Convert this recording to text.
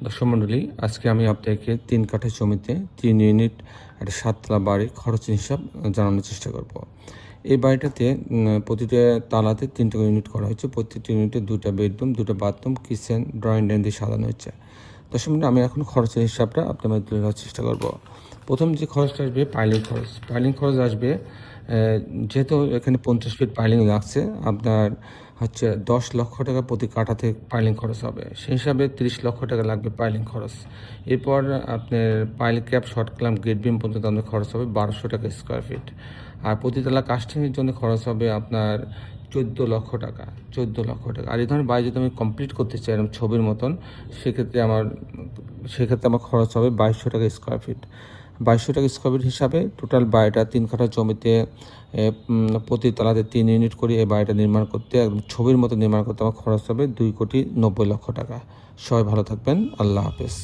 দর্শক মণ্ডলী, আজকে আমি আপনাকে 3 কাঠা জমিতে 3 ইউনিট একটা 7 তলা বাড়ির খরচের হিসাব জানানোর চেষ্টা করব। এই বাড়িটাতে প্রতিটা তালাতে 3টা ইউনিট করা হয়েছে। প্রত্যেকটা ইউনিটে 2টা বেডরুম, 2টা বাথরুম, কিচেন, ড্রয়িং ডাইনিং দিয়ে সাজানো হয়েছে। দর্শক মণ্ডলী, আমি এখন খরচের হিসাবটা আপনাদের তুলে ধরার চেষ্টা করব। প্রথম যে খরচটা আসবে পাইলিং খরচ। পাইলিং খরচ আসবে, যেহেতু এখানে 50 ফিট পাইলিং লাগছে, আপনার 10 লক্ষ টাকা প্রতি কাঠাতে পাইলিং খরচ হবে। সেই হিসাবে 30 লক্ষ টাকা লাগবে পাইলিং খরচ। এরপর আপনার pile cap, short clamp, gate beam পর্যন্ত আমাদের খরচ হবে 1200 টাকা স্কোয়ার ফিট। আর প্রতিতলা কাস্টিংয়ের জন্য খরচ হবে আপনার 14 লক্ষ টাকা। 14 লক্ষ টাকা। আর এই ধরনের বাড়ি যদি আমি কমপ্লিট করতে চাই এরকম ছবির মতন, সেক্ষেত্রে আমার খরচ হবে 2200 টাকা স্কোয়ার ফিট। 2200 টাকা স্কোয়ার ফিট হিসাবে টোটাল বাড়িটা 3 কাঠা জমিতে প্রতি তলাতে 3 ইউনিট করে এই বাড়িটা নির্মাণ করতে, একদম ছবির মতো নির্মাণ করতে আমার খরচ হবে 2,90,00,000 টাকা। সবাই ভালো থাকবেন। আল্লাহ হাফেজ।